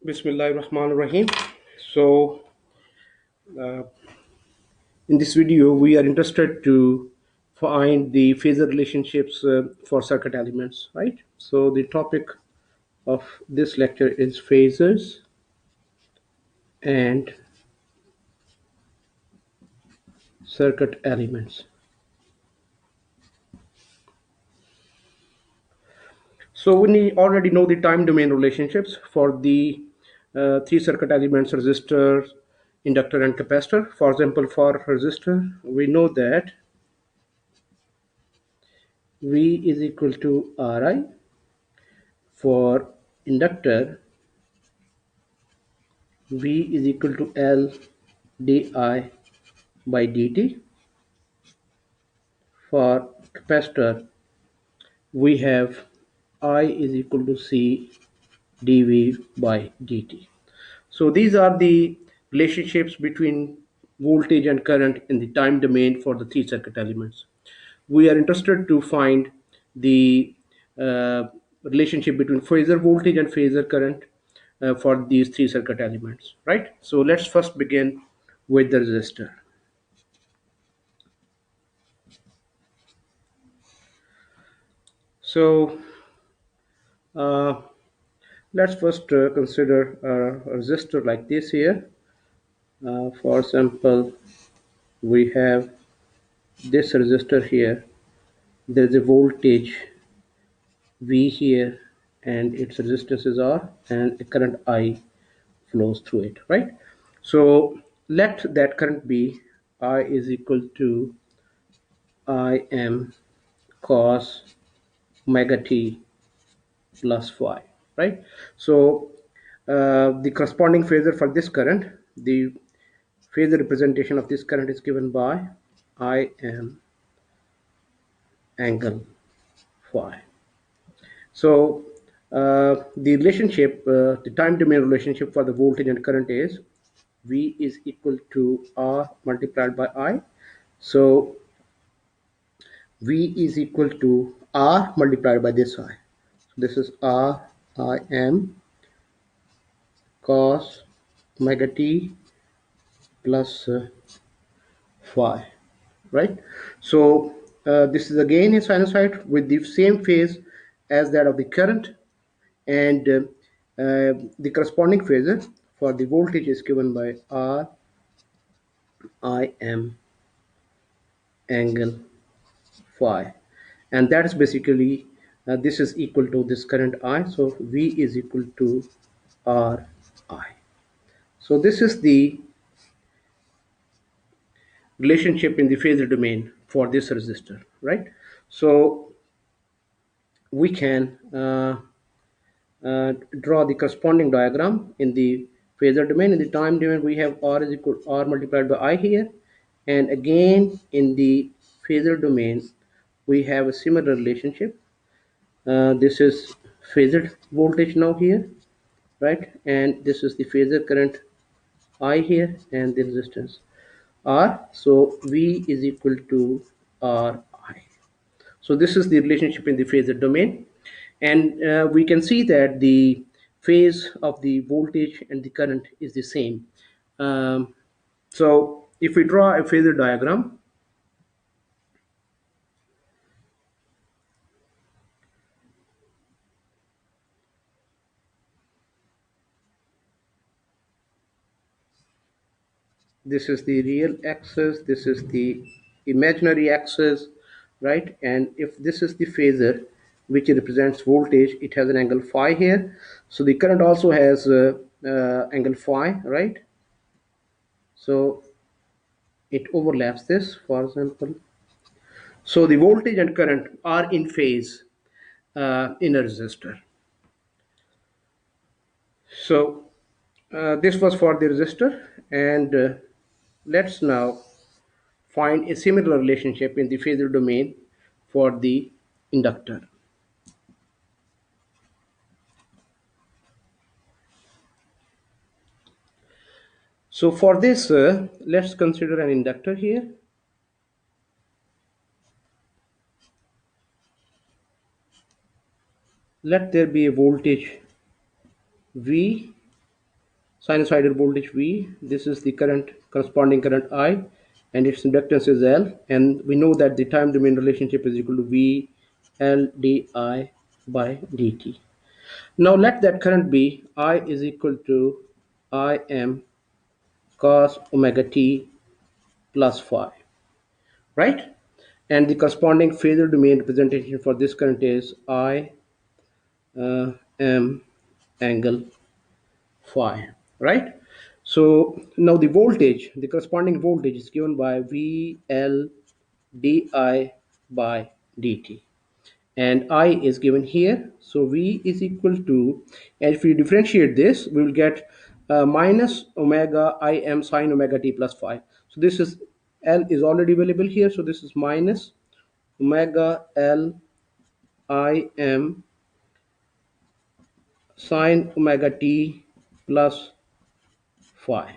Bismillahirrahmanirrahim. So, uh, in this video, we are interested to find the phasor relationships for circuit elements, right? So, the topic of this lecture is phasors and circuit elements. So, already know the time domain relationships for the three circuit elements: resistor, inductor, and capacitor. For example, for resistor, we know that V is equal to Ri. For inductor, V is equal to L di by dt. For capacitor, we have I is equal to C dV by dt. So these are the relationships between voltage and current in the time domain for the three circuit elements. We are interested to find the relationship between phasor voltage and phasor current for these three circuit elements, right? So let's first begin with the resistor. So uh, let's first consider a resistor like this here. For example, we have this resistor here. There is a voltage V here, and its resistance is R, and a current I flows through it, right? So let that current be I is equal to Im cos omega t plus phi, right? So the corresponding phasor for this current, the phasor representation of this current is given by Im angle phi. So the relationship, the time domain relationship for the voltage and current is V is equal to R multiplied by I. So V is equal to R multiplied by this I. So this is R I m cos omega t plus phi, right? So this is again a sinusoid with the same phase as that of the current, and the corresponding phasor for the voltage is given by R I m angle phi, and that's basically this is equal to this current I, so V is equal to R I. So this is the relationship in the phasor domain for this resistor, right? So we can draw the corresponding diagram in the phasor domain. In the time domain, we have R is equal to R multiplied by I here, and again in the phasor domain we have a similar relationship. This is phasor voltage now here, right? And this is the phasor current I here, and the resistance R. So V is equal to R I. So this is the relationship in the phasor domain, and we can see that the phase of the voltage and the current is the same. Um, so if we draw a phasor diagram, this is the real axis, this is the imaginary axis, right? And if this is the phasor which represents voltage, it has an angle phi here. So the current also has angle phi, right? So it overlaps this, for example. So the voltage and current are in phase in a resistor. So this was for the resistor, and let's now find a similar relationship in the phasor domain for the inductor. So for this, let's consider an inductor here. Let there be a voltage V sinusoidal voltage V. This is the current, corresponding current I, and its inductance is L. And we know that the time domain relationship is equal to V L di by dt. Now let that current be I is equal to Im cos omega t plus phi, right? And the corresponding phasor domain representation for this current is I m angle phi, right? So now the voltage, the corresponding voltage is given by VL di by dt, and I is given here. So V is equal to, and if we differentiate this, we will get minus omega Im sine omega t plus phi. So this is, L is already available here, so this is minus omega L Im sine omega t plus phi.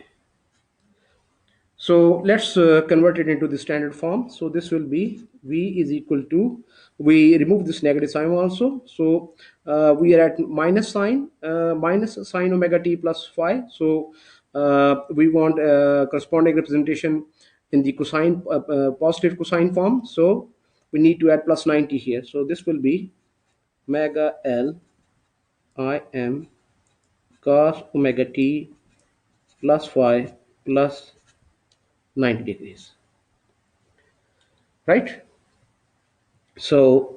So let's convert it into the standard form. So this will be V is equal to, we remove this negative sign also. So we are at minus sine omega t plus phi. So we want corresponding representation in the cosine, positive cosine form. So we need to add plus 90 here. So this will be omega L Im cos omega t plus phi plus 90 degrees, right? So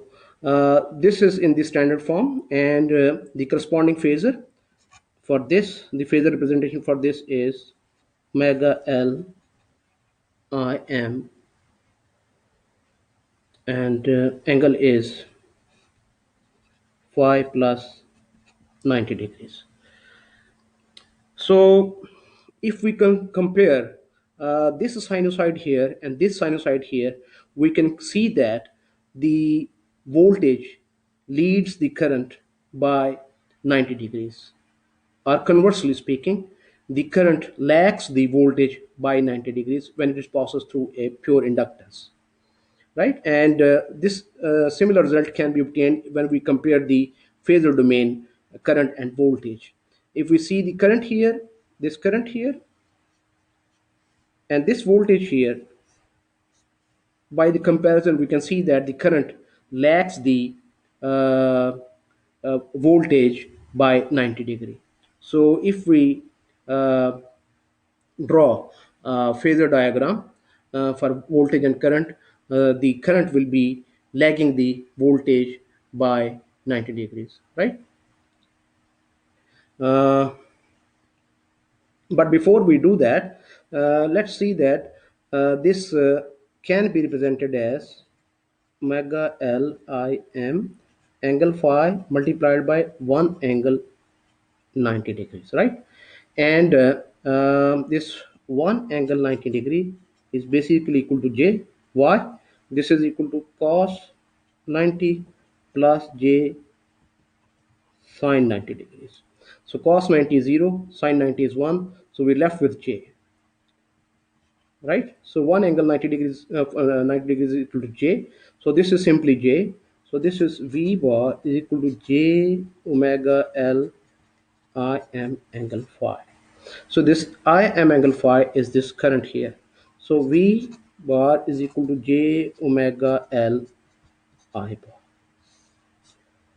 this is in the standard form, and the corresponding phasor for this, the phasor representation for this is omega L Im, and angle is phi plus 90 degrees. So if we can compare this sinusoid here and this sinusoid here, we can see that the voltage leads the current by 90 degrees, or conversely speaking, the current lags the voltage by 90 degrees when it passes through a pure inductance, right? And this similar result can be obtained when we compare the phasor domain current and voltage. If we see the current here, this current here, and this voltage here, by the comparison we can see that the current lags the uh, voltage by 90 degree. So if we uh, draw a phasor diagram for voltage and current, the current will be lagging the voltage by 90 degrees, right? uh, but before we do that, let's see that this can be represented as omega L Im angle phi multiplied by 1 angle 90 degrees, right? And this 1 angle 90 degree is basically equal to J. Why? This is equal to cos 90 plus J sine 90 degrees. So cos 90 is 0, sine 90 is 1, so we're left with J, right? So 1 angle 90 degrees, 90 degrees is equal to J. So this is simply J. So this is V bar is equal to J omega L Im angle phi. So this Im angle phi is this current here. So V bar is equal to J omega L I bar.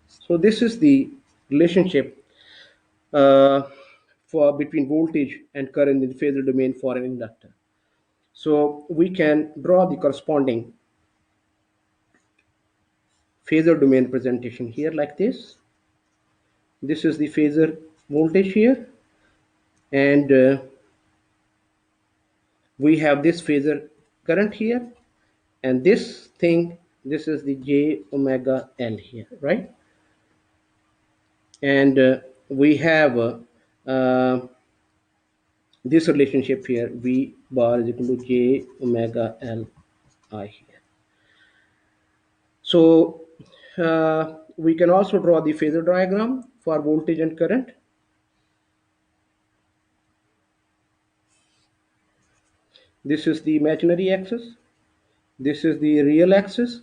So this is the relationship uh, for between voltage and current in the phasor domain for an inductor. So we can draw the corresponding phasor domain representation here like this. This is the phasor voltage here, and we have this phasor current here, and this thing, this is the J omega L here, right? And we have this relationship here, V bar is equal to J omega L I here. So we can also draw the phasor diagram for voltage and current. This is the imaginary axis, this is the real axis,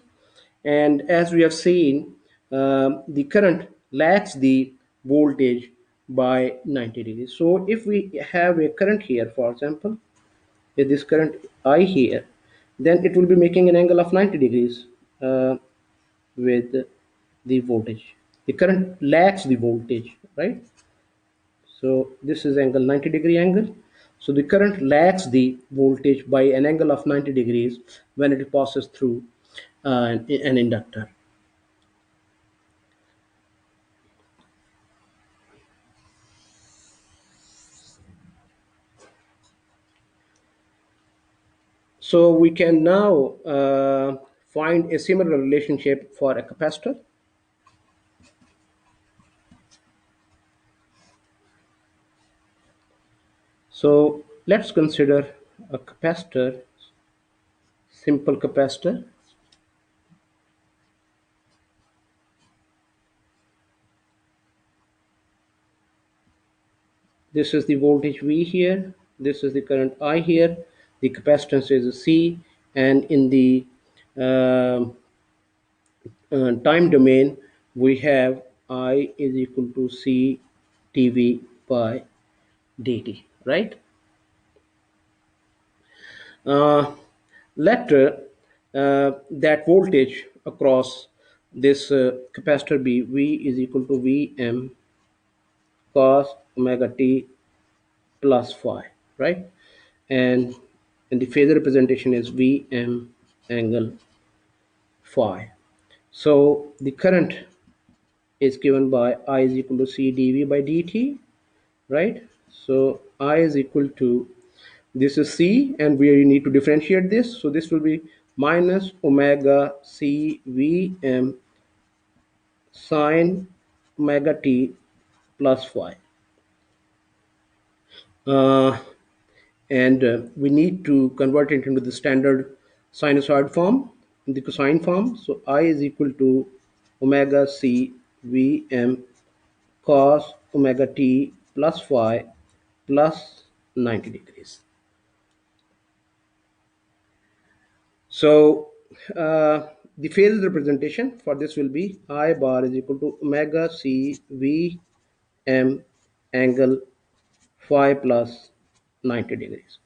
and as we have seen, the current lags the voltage by 90 degrees. So if we have a current here, for example, if this current I here, then it will be making an angle of 90 degrees uh, with the voltage. The current lacks the voltage, right? So this is angle 90-degree angle. So the current lacks the voltage by an angle of 90 degrees when it passes through an inductor. So we can now find a similar relationship for a capacitor. So let's consider a capacitor, simple capacitor. This is the voltage V here. This is the current I here. The capacitance is C, and in the um time domain, we have I is equal to C dV by dt, right? Uh, let that voltage across this capacitor be V is equal to Vm cos omega t plus phi, right? And the phasor representation is Vm angle phi. So the current is given by I is equal to C dV by dt, right? So I is equal to, this is C, and we need to differentiate this. So this will be minus omega C Vm sine omega t plus phi. Uh, and we need to convert it into the standard sinusoid form, in the cosine form. So I is equal to omega C Vm cos omega t plus phi plus 90 degrees. So the phase representation for this will be I bar is equal to omega C V M angle phi plus 90 degrees.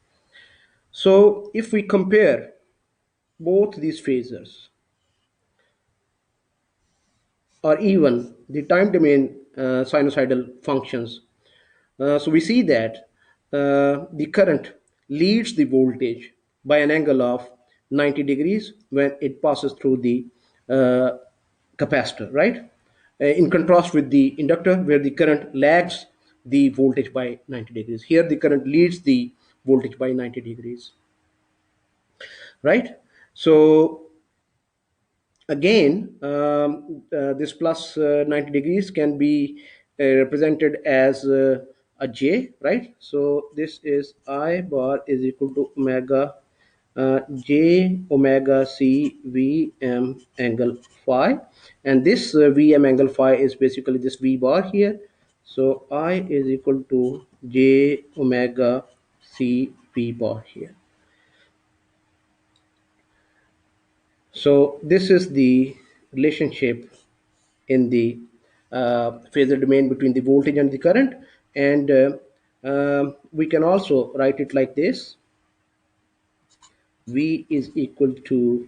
So if we compare both these phasors, or even the time domain sinusoidal functions, so we see that the current leads the voltage by an angle of 90 degrees when it passes through the uh, capacitor, right? In contrast with the inductor, where the current lags the voltage by 90 degrees. Here, the current leads the voltage by 90 degrees, right? So again, this plus 90 degrees can be represented as a j, right? So this is I bar is equal to omega j omega c vm angle phi, and this vm angle phi is basically this v bar here. So I is equal to j omega c v bar here. So this is the relationship in the phasor domain between the voltage and the current, and we can also write it like this: V is equal to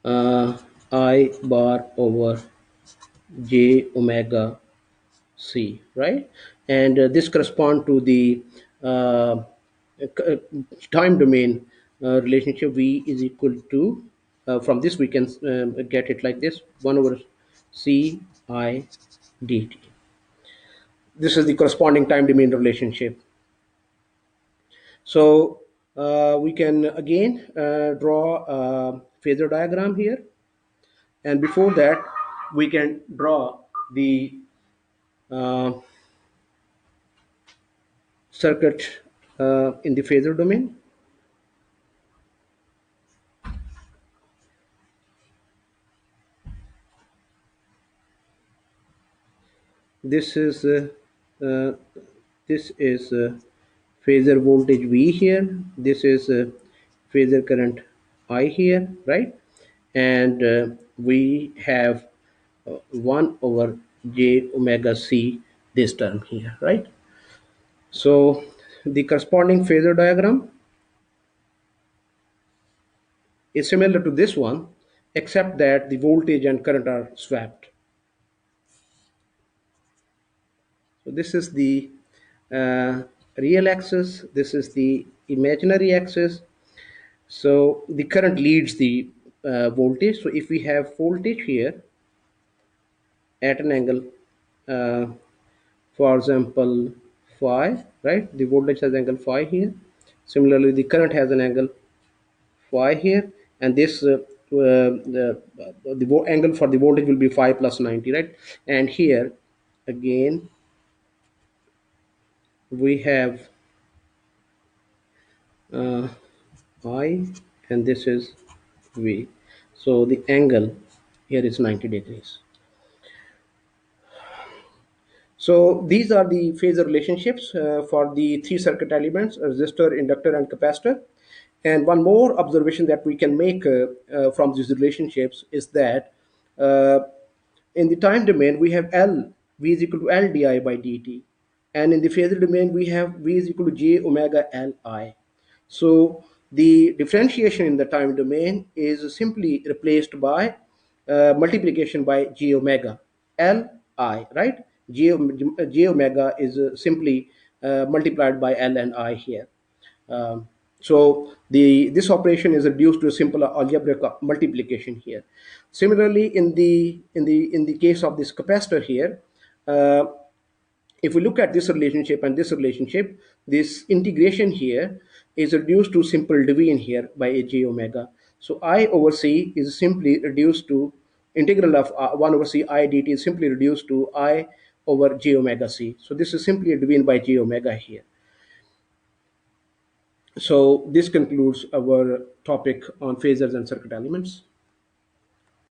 I bar over j omega c, right? And this correspond to the time domain relationship. V is equal to, from this we can get it like this: 1 over c I dt. This is the corresponding time domain relationship. So we can again draw a phasor diagram here, and before that we can draw the uh, circuit in the phasor domain. This is uh, this is phasor voltage V here. This is phasor current I here, right? And we have 1 over j omega c this term here, right? So the corresponding phasor diagram is similar to this one, except that the voltage and current are swapped. So this is the uh, real axis, this is the imaginary axis. So the current leads the voltage. So if we have voltage here at an angle, uh, for example, phi, right? The voltage has angle phi here. Similarly, the current has an angle phi here, and this angle for the voltage will be phi plus 90, right? And here again we have uh, I, and this is V. So the angle here is 90 degrees. So these are the phasor relationships for the three circuit elements: resistor, inductor, and capacitor. And one more observation that we can make from these relationships is that uh, in the time domain we have L, V is equal to L di by dt, and in the phasor domain we have V is equal to j omega Li. So the differentiation in the time domain is simply replaced by multiplication by j omega Li, right? J omega is simply multiplied by L and I here. So the this operation is reduced to a simple algebraic multiplication here. Similarly, in the case of this capacitor here, uh, if we look at this relationship and this relationship, this integration here is reduced to simple division here by a j omega. So I over c is simply reduced to integral of 1 over c I dt is simply reduced to I over j omega c. So this is simply a division by j omega here. So this concludes our topic on phasors and circuit elements.